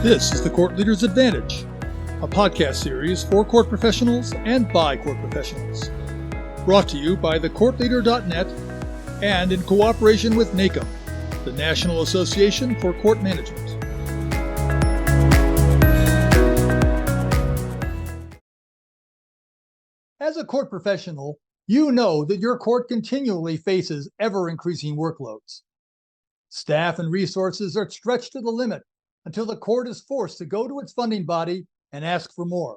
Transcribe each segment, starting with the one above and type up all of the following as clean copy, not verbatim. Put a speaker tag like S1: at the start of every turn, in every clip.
S1: This is the Court Leader's Advantage, a podcast series for court professionals and by court professionals. Brought to you by thecourtleader.net and in cooperation with NACOM, the National Association for Court Management. As a court professional, you know that your court continually faces ever-increasing workloads. Staff and resources are stretched to the limit until the court is forced to go to its funding body and ask for more.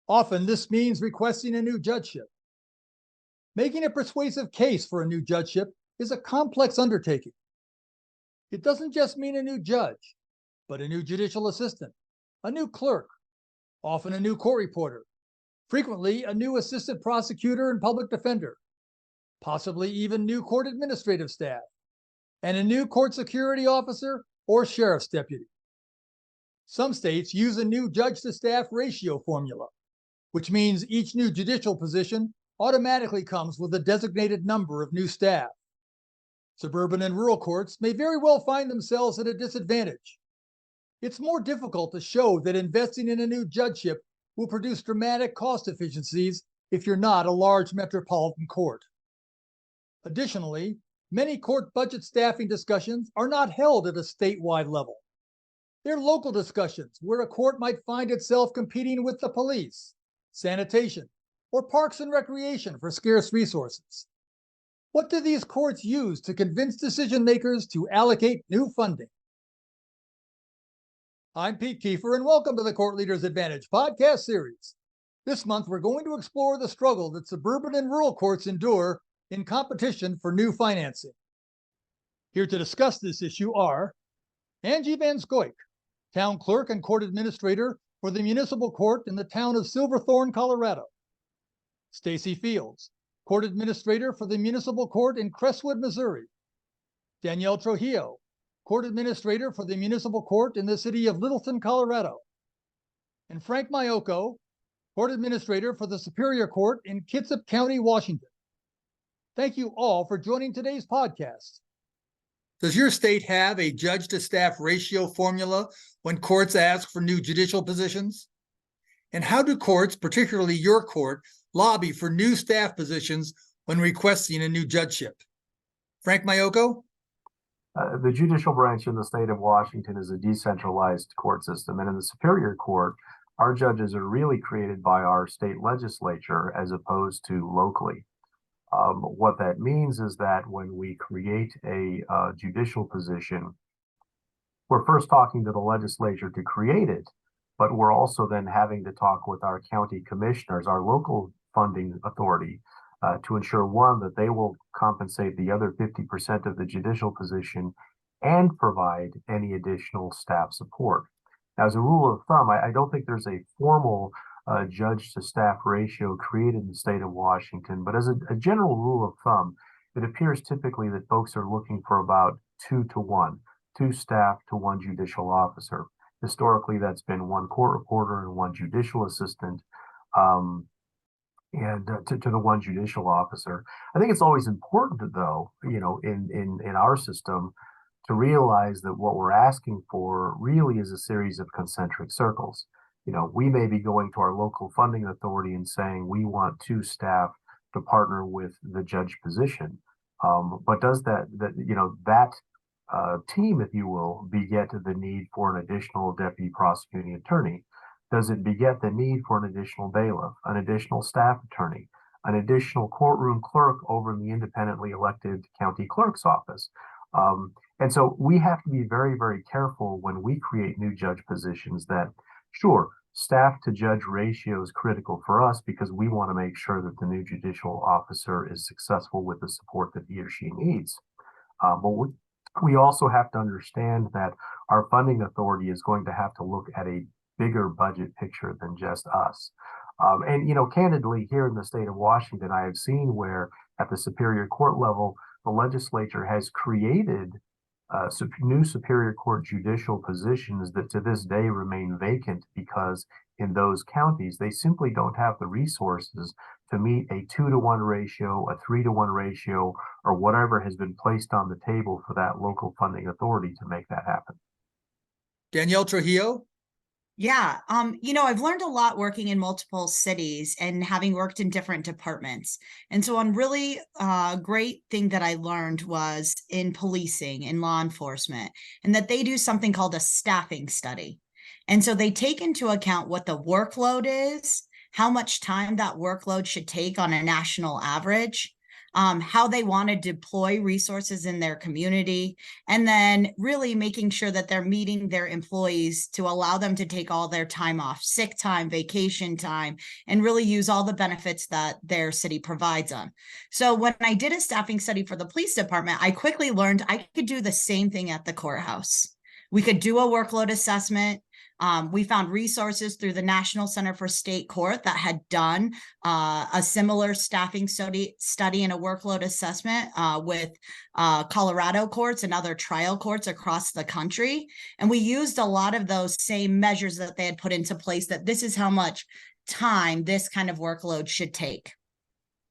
S1: Often this means requesting a new judgeship. Making a persuasive case for a new judgeship is a complex undertaking. It doesn't just mean a new judge, but a new judicial assistant, a new clerk, often a new court reporter, frequently a new assistant prosecutor and public defender, possibly even new court administrative staff, and a new court security officer or sheriff's deputy. Some states use a new judge-to-staff ratio formula, which means each new judicial position automatically comes with a designated number of new staff. Suburban and rural courts may very well find themselves at a disadvantage. It's more difficult to show that investing in a new judgeship will produce dramatic cost efficiencies if you're not a large metropolitan court. Additionally, many court budget staffing discussions are not held at a statewide level. They're local discussions where a court might find itself competing with the police, sanitation, or parks and recreation for scarce resources. What do these courts use to convince decision makers to allocate new funding? I'm Pete Kiefer, and welcome to the Court Leader's Advantage podcast series. This month, we're going to explore the struggle that suburban and rural courts endure in competition for new financing. Here to discuss this issue are Angie Van Scoik, Town Clerk and Court Administrator for the Municipal Court in the town of Silverthorne, Colorado. Stacy Fields, Court Administrator for the Municipal Court in Crestwood, Missouri. Danielle Trujillo, Court Administrator for the Municipal Court in the city of Littleton, Colorado. And Frank Mayoko, Court Administrator for the Superior Court in Kitsap County, Washington. Thank you all for joining today's podcast. Does your state have a judge-to-staff ratio formula when courts ask for new judicial positions? And how do courts, particularly your court, lobby for new staff positions when requesting a new judgeship? Frank Mayoko?
S2: The judicial branch in the state of Washington is a decentralized court system, and in the Superior Court, our judges are really created by our state legislature as opposed to locally. What that means is that when we create a judicial position, we're first talking to the legislature to create it, but we're also then having to talk with our county commissioners, our local funding authority, to ensure, one, that they will compensate the other 50% of the judicial position and provide any additional staff support. Now, as a rule of thumb, I don't think there's a formal judge-to-staff ratio created in the state of Washington, but as a general rule of thumb, it appears typically that folks are looking for about 2-to-1, 2 staff to 1 judicial officer. Historically, that's been 1 court reporter and 1 judicial assistant, and to the 1 judicial officer. I think it's always important, though, in our system, to realize that what we're asking for really is a series of concentric circles. We may be going to our local funding authority and saying we want 2 staff to partner with the judge position. But does that team, if you will, beget the need for an additional deputy prosecuting attorney? Does it beget the need for an additional bailiff, an additional staff attorney, an additional courtroom clerk over in the independently elected county clerk's office? And so we have to be very, very careful when we create new judge positions that, sure, staff to judge ratio is critical for us because we want to make sure that the new judicial officer is successful with the support that he or she needs. But we also have to understand that our funding authority is going to have to look at a bigger budget picture than just us. And candidly, here in the state of Washington, I have seen where at the Superior Court level, the legislature has created new Superior Court judicial positions that to this day remain vacant because in those counties, they simply don't have the resources to meet a 2-to-1 ratio, a 3-to-1 ratio, or whatever has been placed on the table for that local funding authority to make that happen.
S1: Danielle Trujillo?
S3: Yeah, I've learned a lot working in multiple cities and having worked in different departments. And so one really great thing that I learned was in policing, in law enforcement, and that they do something called a staffing study. And so they take into account what the workload is, how much time that workload should take on a national average, how they want to deploy resources in their community, and then really making sure that they're meeting their employees to allow them to take all their time off, sick time, vacation time, and really use all the benefits that their city provides them. So when I did a staffing study for the police department, I quickly learned I could do the same thing at the courthouse. We could do a workload assessment. We found resources through the National Center for State Court that had done a similar staffing study and a workload assessment with Colorado courts and other trial courts across the country. And we used a lot of those same measures that they had put into place, that this is how much time this kind of workload should take.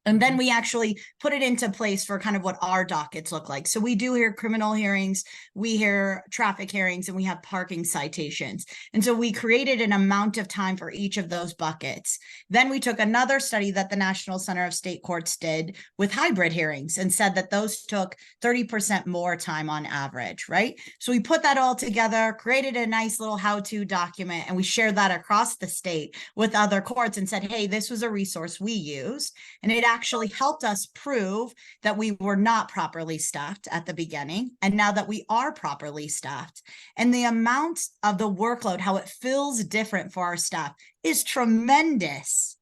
S3: And then we actually put it into place for kind of what our dockets look like. So we do hear criminal hearings, we hear traffic hearings, and we have parking citations. And so we created an amount of time for each of those buckets. Then we took another study that the National Center of State Courts did with hybrid hearings and said that those took 30% more time on average, right? So we put that all together, created a nice little how-to document, and we shared that across the state with other courts and said, hey, this was a resource we used. And it actually helped us prove that we were not properly staffed at the beginning, and now that we are properly staffed. And the amount of the workload, how it feels different for our staff, is tremendous.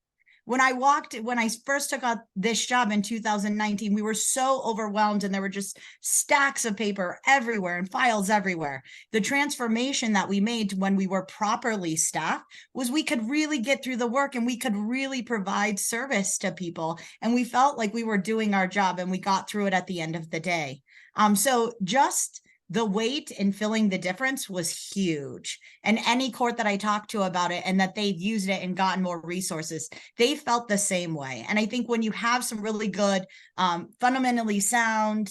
S3: When I first took on this job in 2019, we were so overwhelmed and there were just stacks of paper everywhere and files everywhere. The transformation that we made when we were properly staffed was we could really get through the work and we could really provide service to people. And we felt like we were doing our job and we got through it at the end of the day. So just the weight in filling the difference was huge. And any court that I talked to about it and that they've used it and gotten more resources, they felt the same way. And I think when you have some really good, fundamentally sound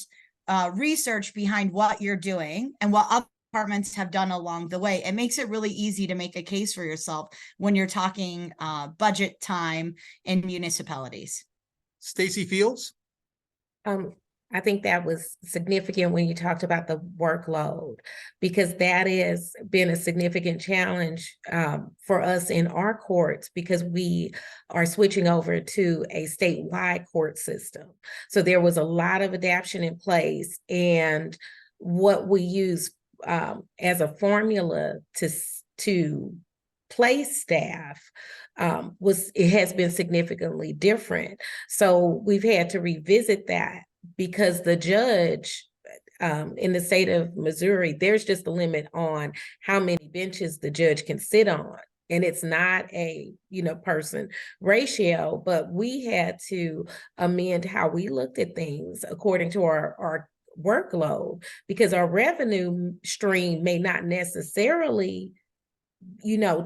S3: research behind what you're doing and what other departments have done along the way, it makes it really easy to make a case for yourself when you're talking budget time in municipalities.
S1: Stacy Fields?
S4: I think that was significant when you talked about the workload, because that has been a significant challenge for us in our courts, because we are switching over to a statewide court system. So there was a lot of adaptation in place, and what we use as a formula to place staff it has been significantly different. So we've had to revisit that, because the judge in the state of Missouri, there's just a limit on how many benches the judge can sit on. And it's not a, person ratio, but we had to amend how we looked at things according to our workload, because our revenue stream may not necessarily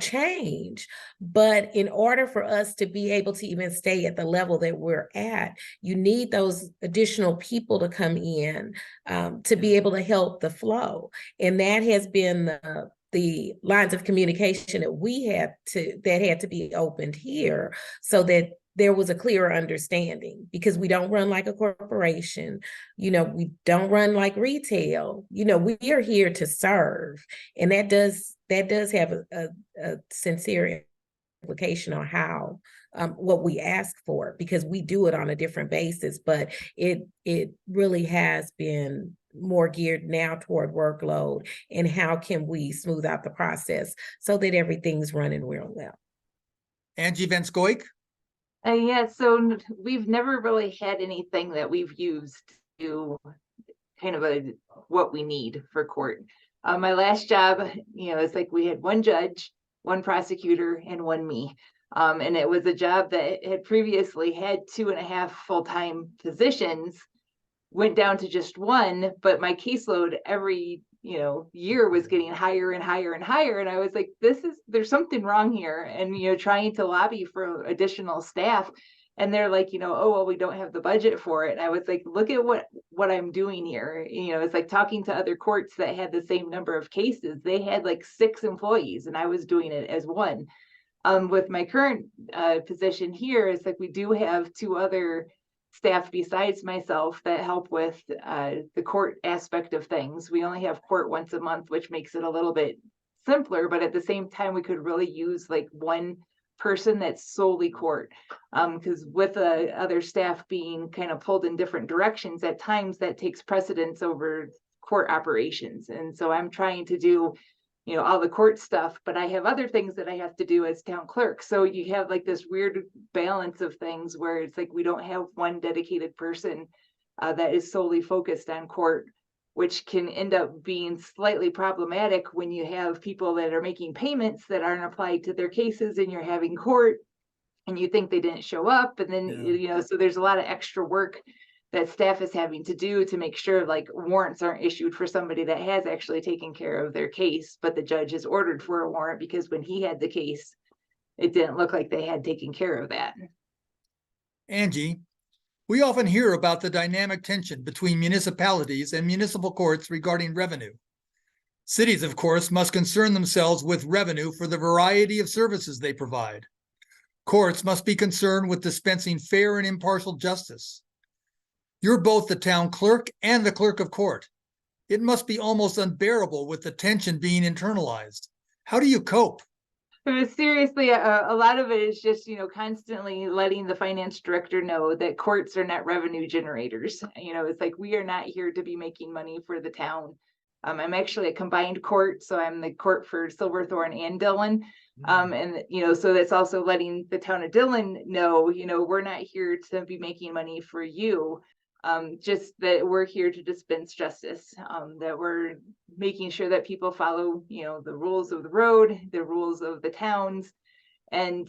S4: change. But in order for us to be able to even stay at the level that we're at, you need those additional people to come in to be able to help the flow. And that has been the lines of communication that had to be opened here, so that there was a clearer understanding, because we don't run like a corporation, we don't run like retail, we are here to serve. And that does have a sincere implication on how what we ask for, because we do it on a different basis, but it really has been more geared now toward workload and how can we smooth out the process so that everything's running real well.
S1: Angie Van Scoik?
S5: Yeah, so we've never really had anything that we've used to kind of what we need for court. My last job, it's like we had one judge, one prosecutor, and one me. And it was a job that had previously had 2.5 full-time positions, went down to just one, but my caseload every year was getting higher and higher and higher. And I was like, there's something wrong here. And, trying to lobby for additional staff. And they're like, oh, well, we don't have the budget for it. And I was like, look at what I'm doing here. It's like talking to other courts that had the same number of cases. They had like 6 employees and I was doing it as one. With my current position here, it's like we do have 2 other staff besides myself that help with the court aspect of things. We only have court once a month, which makes it a little bit simpler, but at the same time, we could really use like one person that's solely court. Because with other staff being kind of pulled in different directions, at times that takes precedence over court operations. And so I'm trying to do all the court stuff, but I have other things that I have to do as town clerk. So you have like this weird balance of things where it's like we don't have one dedicated person that is solely focused on court, which can end up being slightly problematic when you have people that are making payments that aren't applied to their cases and you're having court and you think they didn't show up. And then, so there's a lot of extra work that staff is having to do to make sure like warrants aren't issued for somebody that has actually taken care of their case, but the judge has ordered for a warrant because when he had the case, it didn't look like they had taken care of that.
S1: Angie, we often hear about the dynamic tension between municipalities and municipal courts regarding revenue. Cities, of course, must concern themselves with revenue for the variety of services they provide. Courts must be concerned with dispensing fair and impartial justice. You're both the town clerk and the clerk of court. It must be almost unbearable with the tension being internalized. How do you cope?
S5: Seriously, a lot of it is just, constantly letting the finance director know that courts are not revenue generators. It's like, we are not here to be making money for the town. I'm actually a combined court, so I'm the court for Silverthorne and Dillon. And, so that's also letting the town of Dillon know, we're not here to be making money for you. Just that we're here to dispense justice, that we're making sure that people follow, the rules of the road, the rules of the towns, and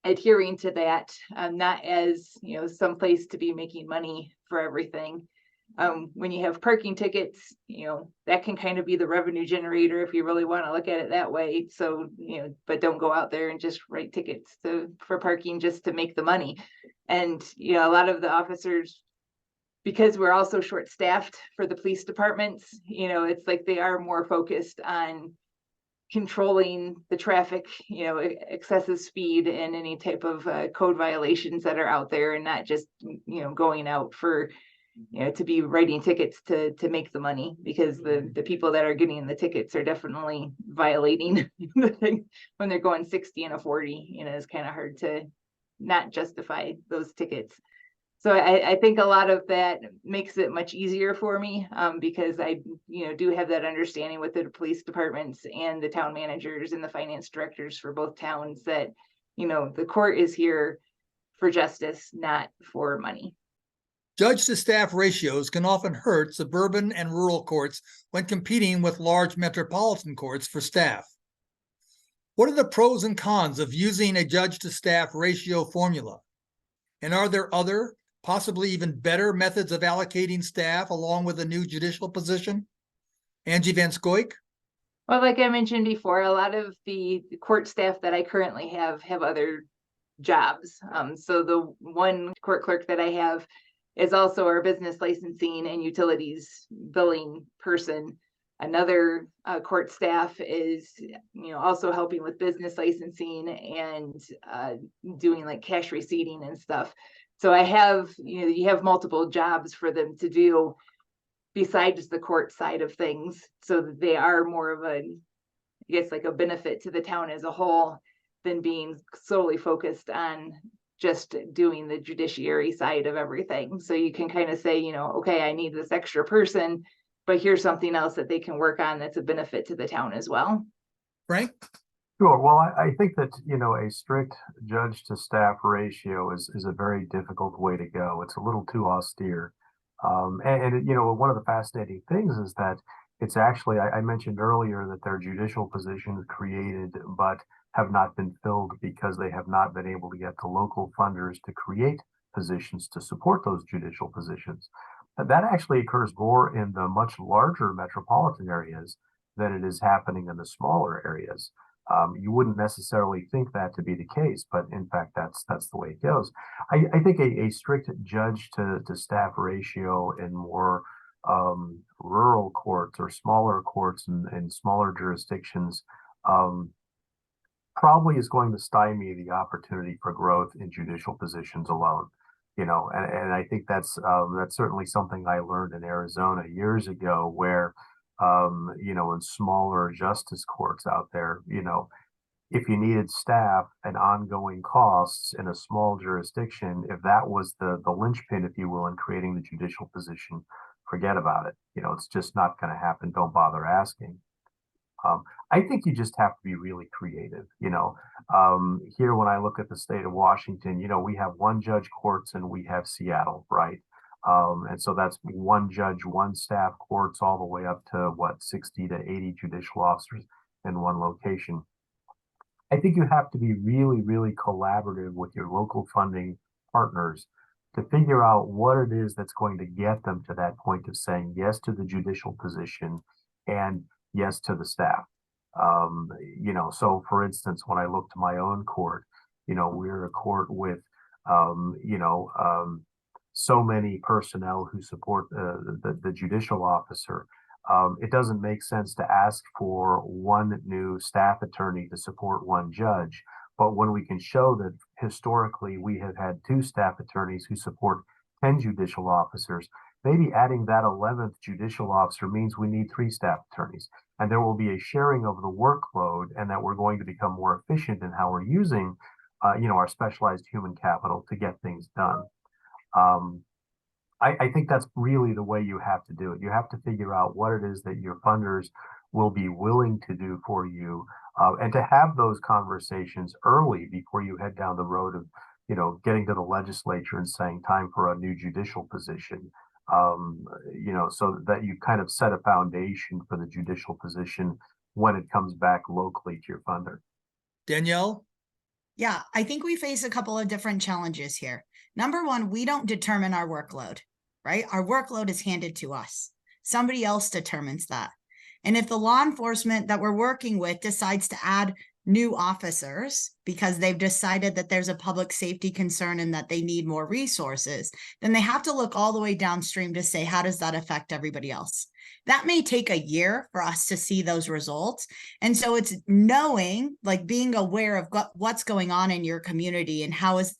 S5: adhering to that, not as, some place to be making money for everything. When you have parking tickets, that can kind of be the revenue generator if you really want to look at it that way. So, but don't go out there and just write tickets for parking just to make the money. And, a lot of the officers, because we're also short-staffed for the police departments, it's like they are more focused on controlling the traffic, excessive speed and any type of code violations that are out there, and not just, going out for, to be writing tickets to make the money, because the people that are getting the tickets are definitely violating the thing when they're going 60 and a 40. It's kind of hard to not justify those tickets. So I think a lot of that makes it much easier for me, because I, do have that understanding with the police departments and the town managers and the finance directors for both towns that, the court is here for justice, not for money.
S1: Judge to staff ratios can often hurt suburban and rural courts when competing with large metropolitan courts for staff. What are the pros and cons of using a judge to staff ratio formula? And are there other, possibly even better methods of allocating staff along with a new judicial position? Angie Van Scoik?
S5: Well, like I mentioned before, a lot of the court staff that I currently have other jobs. So the one court clerk that I have is also our business licensing and utilities billing person. Another court staff is, also helping with business licensing and doing like cash receipting and stuff. So I have, you have multiple jobs for them to do besides the court side of things. So that they are more of a, I guess, like a benefit to the town as a whole than being solely focused on just doing the judiciary side of everything. So you can kind of say, okay, I need this extra person, but here's something else that they can work on that's a benefit to the town as well.
S1: Frank?
S2: Sure. Well, I think that, a strict judge to staff ratio is a very difficult way to go. It's a little too austere. And one of the fascinating things is that it's actually, I mentioned earlier that there are judicial positions created, but have not been filled because they have not been able to get the local funders to create positions to support those judicial positions. That actually occurs more in the much larger metropolitan areas than it is happening in the smaller areas. You wouldn't necessarily think that to be the case, but in fact, that's the way it goes. I think a strict judge to staff ratio in more rural courts or smaller courts and smaller jurisdictions probably is going to stymie the opportunity for growth in judicial positions alone. And I think that's certainly something I learned in Arizona years ago, where in smaller justice courts out there, if you needed staff and ongoing costs in a small jurisdiction, if that was the linchpin, if you will, in creating the judicial position, forget about it. It's just not going to happen. Don't bother asking. I think you just have to be really creative. Here, when I look at the state of Washington, we have one judge courts and we have Seattle, right? And so that's one judge, one staff courts, all the way up to 60 to 80 judicial officers in one location. I think you have to be really, really collaborative with your local funding partners to figure out what it is that's going to get them to that point of saying yes to the judicial position and yes to the staff. So for instance, when I look to my own court, we're a court with, so many personnel who support the judicial officer. It doesn't make sense to ask for one new staff attorney to support one judge. But when we can show that historically we have had 2 staff attorneys who support 10 judicial officers, maybe adding that 11th judicial officer means we need 3 staff attorneys. And there will be a sharing of the workload, and that we're going to become more efficient in how we're using, our specialized human capital to get things done. I think that's really the way you have to do it. You have to figure out what it is that your funders will be willing to do for you, and to have those conversations early before you head down the road of, getting to the legislature and saying time for a new judicial position, so that you kind of set a foundation for the judicial position when it comes back locally to your funder.
S1: Danielle?
S3: Yeah, I think we face a couple of different challenges here. Number one, we don't determine our workload, right? Our workload is handed to us. Somebody else determines that. And if the law enforcement that we're working with decides to add new officers because they've decided that there's a public safety concern and that they need more resources, then they have to look all the way downstream to say, how does that affect everybody else? That may take a year for us to see those results. And so it's knowing, like being aware of what's going on in your community and how is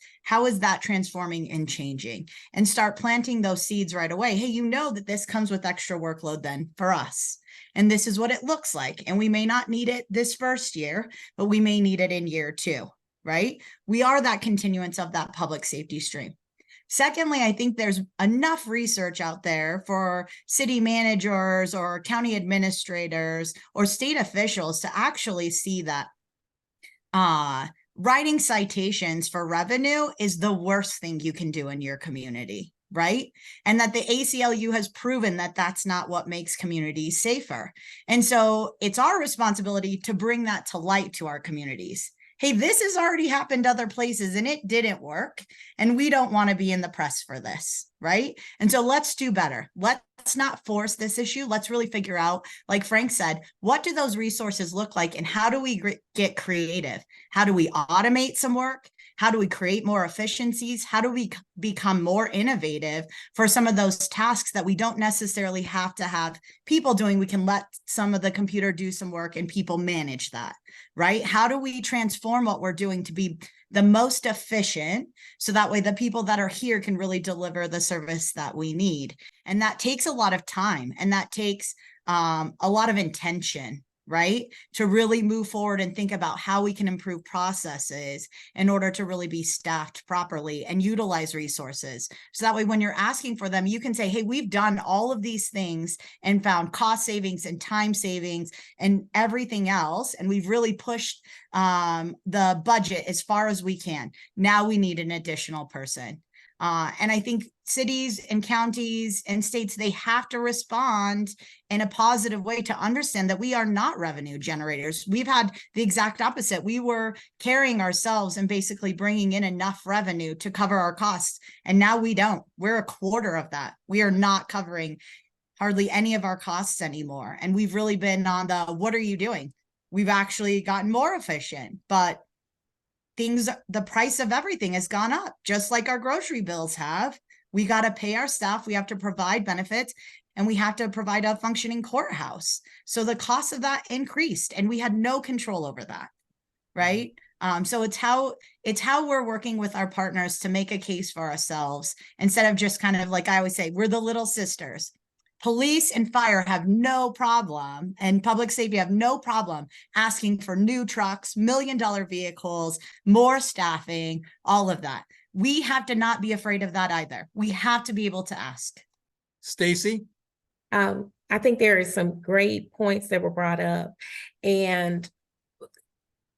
S3: that transforming and changing, and start planting those seeds right away. Hey, that this comes with extra workload then for us. And this is what it looks like. And we may not need it this first year, but we may need it in year 2, right? We are that continuance of that public safety stream. Secondly, I think there's enough research out there for city managers or county administrators or state officials to actually see that writing citations for revenue is the worst thing you can do in your community, right? And that the ACLU has proven that that's not what makes communities safer. And so it's our responsibility to bring that to light to our communities. Hey, this has already happened other places and it didn't work. And we don't want to be in the press for this, right? And so let's do better. Let's not force this issue. Let's really figure out, like Frank said, what do those resources look like and how do we get creative? How do we automate some work? How do we create more efficiencies? How do we become more innovative for some of those tasks that we don't necessarily have to have people doing? We can let some of the computer do some work and people manage that, right? How do we transform what we're doing to be the most efficient so that way the people that are here can really deliver the service that we need? And that takes a lot of time, and that takes a lot of intention, right? To really move forward and think about how we can improve processes in order to really be staffed properly and utilize resources. So that way, when you're asking for them, you can say, hey, we've done all of these things and found cost savings and time savings and everything else. And we've really pushed the budget as far as we can. Now we need an additional person. And I think cities and counties and states, they have to respond in a positive way to understand that we are not revenue generators. We've had the exact opposite. We were carrying ourselves and basically bringing in enough revenue to cover our costs. And now we don't. We're a quarter of that. We are not covering hardly any of our costs anymore. And we've really been on the, what are you doing? we've actually gotten more efficient, but the price of everything has gone up, just like our grocery bills have. We got to pay our staff, we have to provide benefits, and we have to provide a functioning courthouse. So the cost of that increased, and we had no control over that, right? So it's how we're working with our partners to make a case for ourselves, instead of just kind of, like I always say, we're the little sisters. Police and fire have no problem, and public safety have no problem asking for new trucks, $1 million vehicles, more staffing, all of that. We have to not be afraid of that either. We have to be able to ask.
S1: Stacy?
S4: I think there are some great points that were brought up, and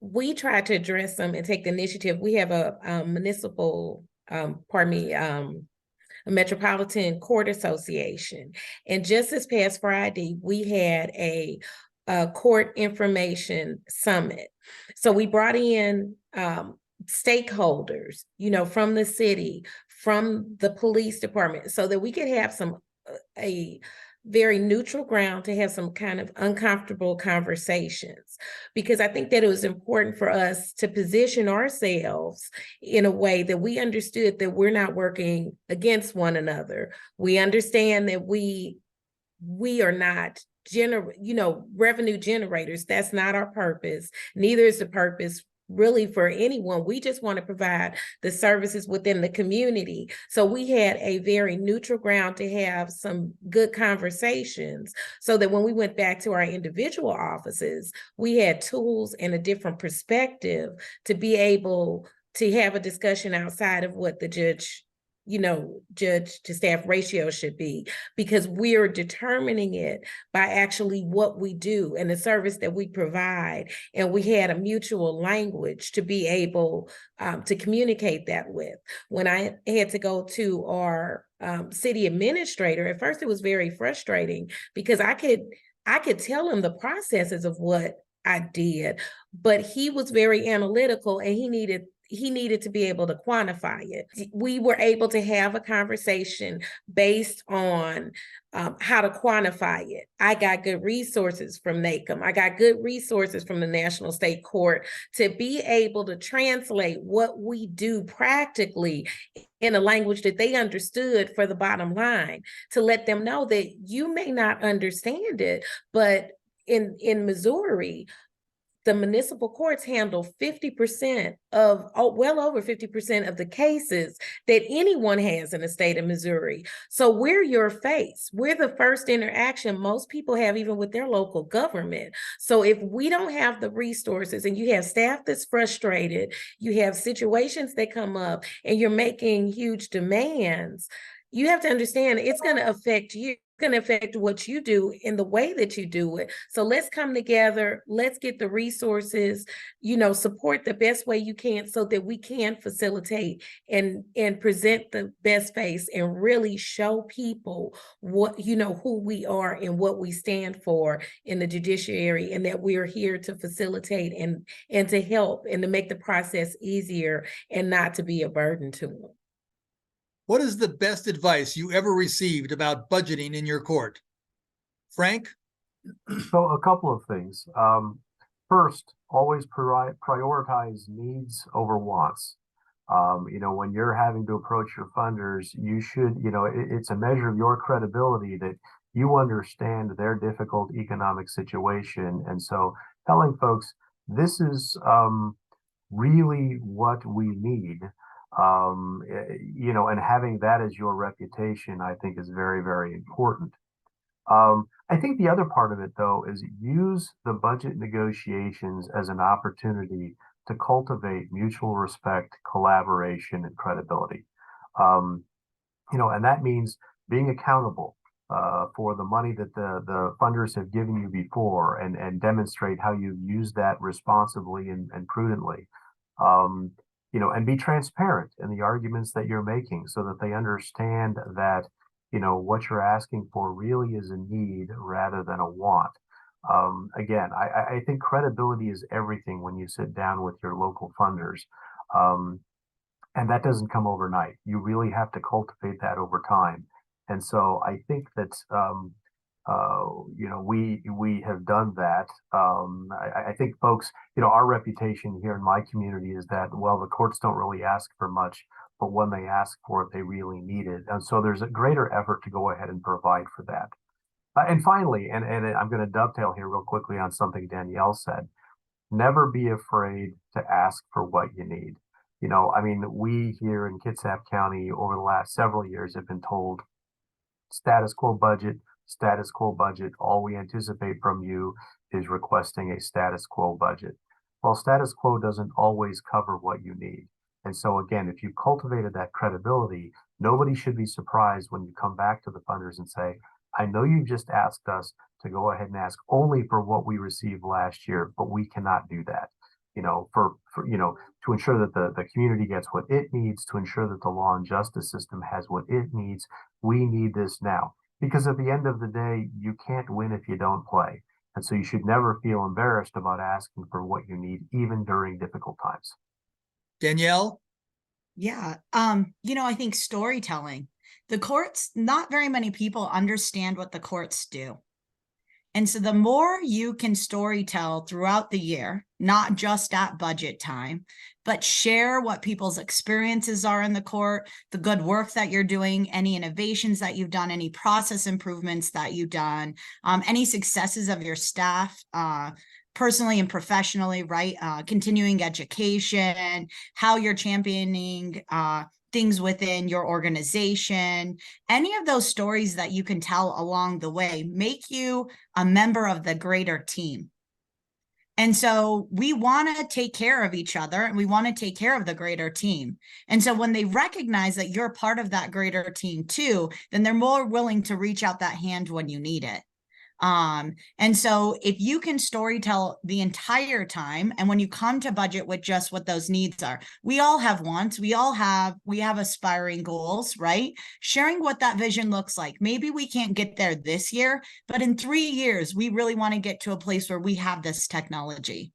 S4: we try to address them and take the initiative. We have a municipal, a Metropolitan Court Association. And just this past Friday, we had a court information summit. So we brought in stakeholders, from the city, from the police department, so that we could have a very neutral ground to have some kind of uncomfortable conversations, because I think that it was important for us to position ourselves in a way that we understood that we're not working against one another. We understand that we are not revenue generators. That's not our purpose. Neither is the purpose really for anyone. We just want to provide the services within the community. So we had a very neutral ground to have some good conversations, so that when we went back to our individual offices, we had tools and a different perspective to be able to have a discussion outside of what the judge to staff ratio should be, because we're determining it by actually what we do and the service that we provide. And we had a mutual language to be able to communicate that with. When I had to go to our city administrator, at first it was very frustrating, because I could tell him the processes of what I did, but he was very analytical, and he needed to be able to quantify it. We were able to have a conversation based on how to quantify it. I got good resources from NACM. I got good resources from the National State Court to be able to translate what we do practically in a language that they understood for the bottom line, to let them know that you may not understand it, but in Missouri, the municipal courts handle 50% well over 50% of the cases that anyone has in the state of Missouri. So we're your face. We're the first interaction most people have, even with their local government. So if we don't have the resources, and you have staff that's frustrated, you have situations that come up, and you're making huge demands, you have to understand it's going to affect you. Going to affect what you do in the way that you do it. So let's come together, let's get the resources, support the best way you can, so that we can facilitate and present the best face and really show people what, who we are and what we stand for in the judiciary, and that we're here to facilitate and to help and to make the process easier and not to be a burden to them.
S1: What is the best advice you ever received about budgeting in your court? Frank?
S2: So a couple of things. First, always prioritize needs over wants. When you're having to approach your funders, you should, it's a measure of your credibility that you understand their difficult economic situation. And so telling folks, this is really what we need. And having that as your reputation, I think, is very, very important. I think the other part of it, though, is use the budget negotiations as an opportunity to cultivate mutual respect, collaboration, and credibility. And that means being accountable for the money that the funders have given you before, and demonstrate how you've used that responsibly and prudently. And be transparent in the arguments that you're making, so that they understand that, what you're asking for really is a need rather than a want. Again, I think credibility is everything when you sit down with your local funders. And that doesn't come overnight. You really have to cultivate that over time. And so I think that, we have done that. I think folks, our reputation here in my community is that, well, the courts don't really ask for much, but when they ask for it, they really need it. And so there's a greater effort to go ahead and provide for that. And finally, and I'm going to dovetail here real quickly on something Danielle said, never be afraid to ask for what you need. We here in Kitsap County over the last several years have been told status quo budget, status quo budget. All we anticipate from you is requesting a status quo budget. Well, status quo doesn't always cover what you need. And so again, if you've cultivated that credibility, nobody should be surprised when you come back to the funders and say, I know you just asked us to go ahead and ask only for what we received last year, but we cannot do that. To ensure that the community gets what it needs, to ensure that the law and justice system has what it needs, we need this now. Because at the end of the day, you can't win if you don't play. And so you should never feel embarrassed about asking for what you need, even during difficult times.
S1: Danielle?
S3: Yeah. I think storytelling. The courts, not very many people understand what the courts do. And so the more you can storytell throughout the year, not just at budget time, but share what people's experiences are in the court, the good work that you're doing, any innovations that you've done, any process improvements that you've done, any successes of your staff, personally and professionally, right? Continuing education, how you're championing things within your organization, any of those stories that you can tell along the way make you a member of the greater team. And so we want to take care of each other and we want to take care of the greater team. And so when they recognize that you're part of that greater team too, then they're more willing to reach out that hand when you need it. And so if you can storytell the entire time, and when you come to budget with just what those needs are, we all have wants, we have aspiring goals, right? Sharing what that vision looks like. Maybe we can't get there this year, but in 3 years, we really want to get to a place where we have this technology.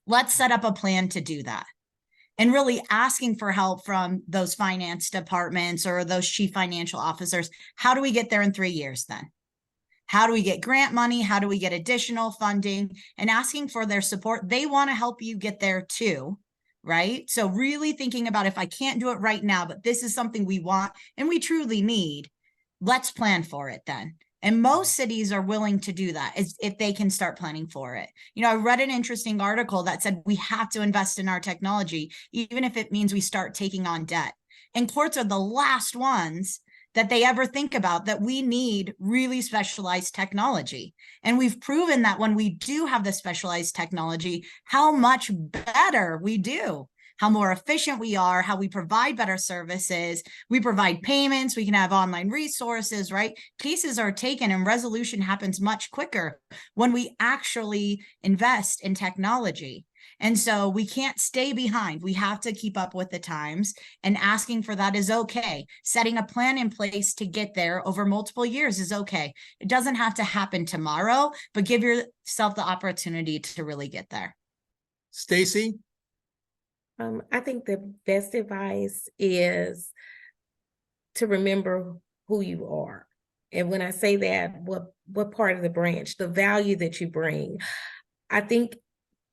S3: Let's set up a plan to do that. And really asking for help from those finance departments or those chief financial officers. How do we get there in 3 years then? How do we get grant money? How do we get additional funding? And asking for their support. They want to help you get there too, right? So really thinking about, if I can't do it right now, but this is something we want and we truly need, let's plan for it then. And most cities are willing to do that if they can start planning for it. I read an interesting article that said we have to invest in our technology, even if it means we start taking on debt. And courts are the last ones that they ever think about that we need really specialized technology. And we've proven that when we do have the specialized technology, how much better we do, how more efficient we are, how we provide better services, we provide payments, we can have online resources, right? Cases are taken and resolution happens much quicker when we actually invest in technology. And so we can't stay behind. We have to keep up with the times, and asking for that is okay. Setting a plan in place to get there over multiple years is okay. It doesn't have to happen tomorrow, but give yourself the opportunity to really get there.
S1: Stacy?
S4: I think the best advice is to remember who you are. And when I say that, what part of the branch, the value that you bring. I think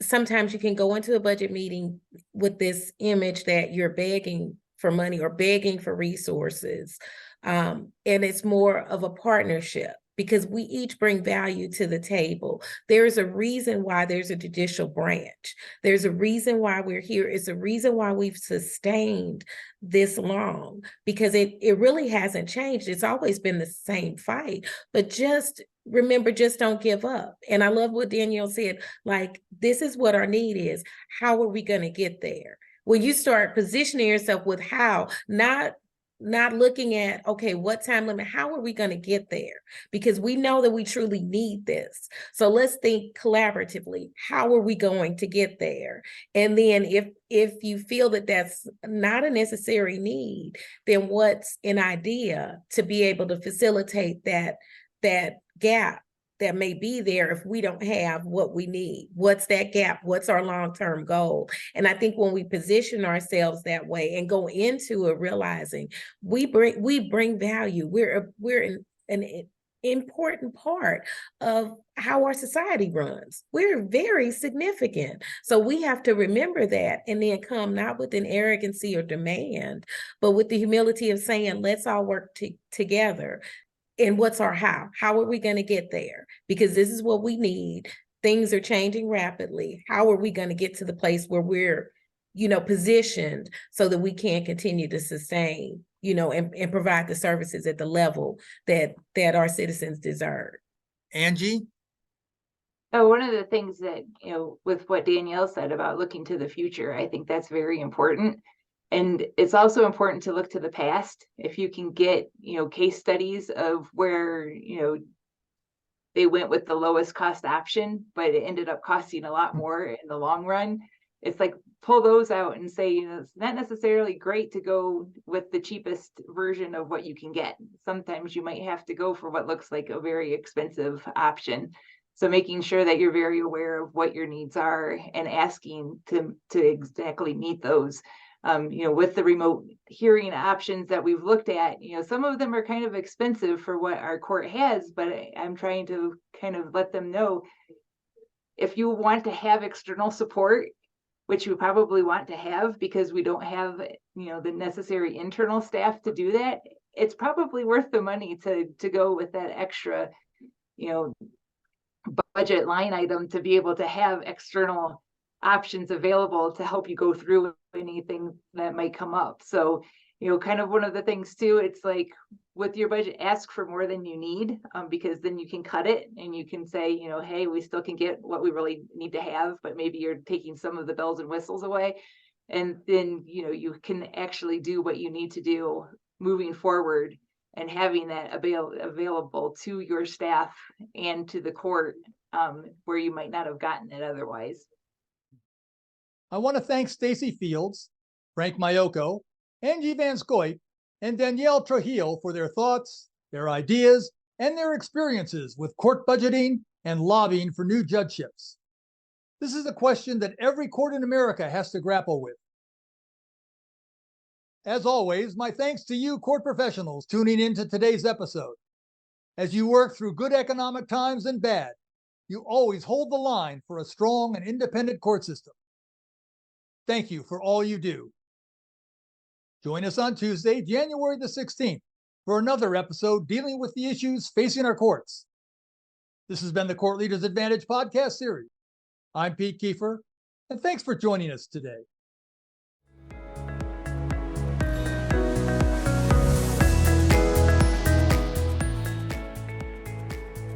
S4: sometimes you can go into a budget meeting with this image that you're begging for money or begging for resources. And it's more of a partnership because we each bring value to the table. There's a reason why there's a judicial branch. There's a reason why we're here. It's a reason why we've sustained this long, because it really hasn't changed. It's always been the same fight, but just remember, just don't give up. And I love what Danielle said, like, this is what our need is. How are we going to get there? When you start positioning yourself with how, not looking at, okay, what time limit, how are we going to get there? Because we know that we truly need this. So let's think collaboratively. How are we going to get there? And then if you feel that that's not a necessary need, then what's an idea to be able to facilitate that gap that may be there if we don't have what we need? What's that gap? What's our long-term goal? And I think when we position ourselves that way and go into it realizing we bring value, we're an important part of how our society runs. We're very significant. So we have to remember that and then come not with an arrogancy or demand, but with the humility of saying, let's all work together. And what's our how? How are we going to get there? Because this is what we need. Things are changing rapidly. How are we going to get to the place where we're, positioned so that we can continue to sustain, and provide the services at the level that our citizens deserve?
S1: Angie?
S5: Oh, one of the things that, with what Danielle said about looking to the future, I think that's very important. And it's also important to look to the past. If you can get, case studies of where, they went with the lowest cost option, but it ended up costing a lot more in the long run. It's like, pull those out and say, it's not necessarily great to go with the cheapest version of what you can get. Sometimes you might have to go for what looks like a very expensive option. So making sure that you're very aware of what your needs are and asking to exactly meet those. With the remote hearing options that we've looked at, some of them are kind of expensive for what our court has, but I'm trying to kind of let them know, if you want to have external support, which you probably want to have because we don't have, the necessary internal staff to do that, it's probably worth the money to go with that extra, budget line item to be able to have external options available to help you go through anything that might come up. So, kind of one of the things too, it's like with your budget, ask for more than you need, because then you can cut it and you can say, hey, we still can get what we really need to have, but maybe you're taking some of the bells and whistles away. And then, you can actually do what you need to do moving forward and having that available to your staff and to the court, where you might not have gotten it otherwise.
S1: I want to thank Stacy Fields, Frank Mayoko, Angie Van Scoip, and Danielle Trujillo for their thoughts, their ideas, and their experiences with court budgeting and lobbying for new judgeships. This is a question that every court in America has to grapple with. As always, my thanks to you court professionals tuning into today's episode. As you work through good economic times and bad, you always hold the line for a strong and independent court system. Thank you for all you do. Join us on Tuesday, January the 16th, for another episode dealing with the issues facing our courts. This has been the Court Leaders Advantage podcast series. I'm Pete Kiefer, and thanks for joining us today.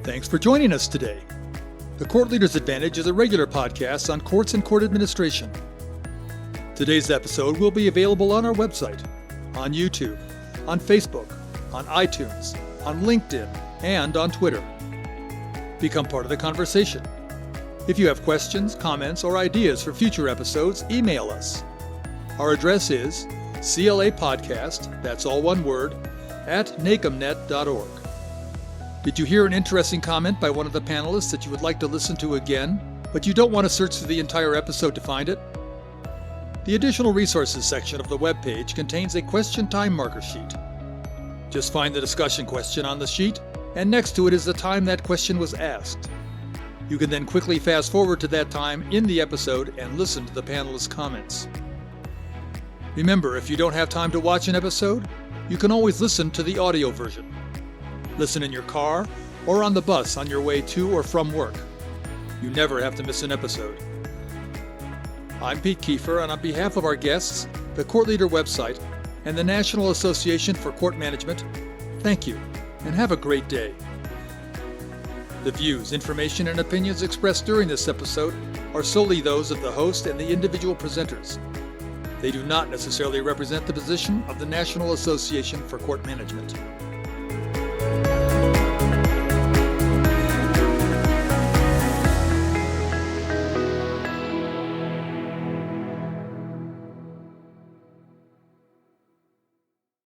S1: Thanks for joining us today. The Court Leaders Advantage is a regular podcast on courts and court administration. Today's episode will be available on our website, on YouTube, on Facebook, on iTunes, on LinkedIn, and on Twitter. Become part of the conversation. If you have questions, comments, or ideas for future episodes, email us. Our address is CLApodcast, that's all one word, @nacomnet.org. Did you hear an interesting comment by one of the panelists that you would like to listen to again, but you don't want to search through the entire episode to find it? The additional resources section of the webpage contains a question time marker sheet. Just find the discussion question on the sheet, and next to it is the time that question was asked. You can then quickly fast forward to that time in the episode and listen to the panelists' comments. Remember, if you don't have time to watch an episode, you can always listen to the audio version. Listen in your car or on the bus on your way to or from work. You never have to miss an episode. I'm Pete Kiefer, and on behalf of our guests, the Court Leader website, and the National Association for Court Management, thank you, and have a great day. The views, information, and opinions expressed during this episode are solely those of the host and the individual presenters. They do not necessarily represent the position of the National Association for Court Management.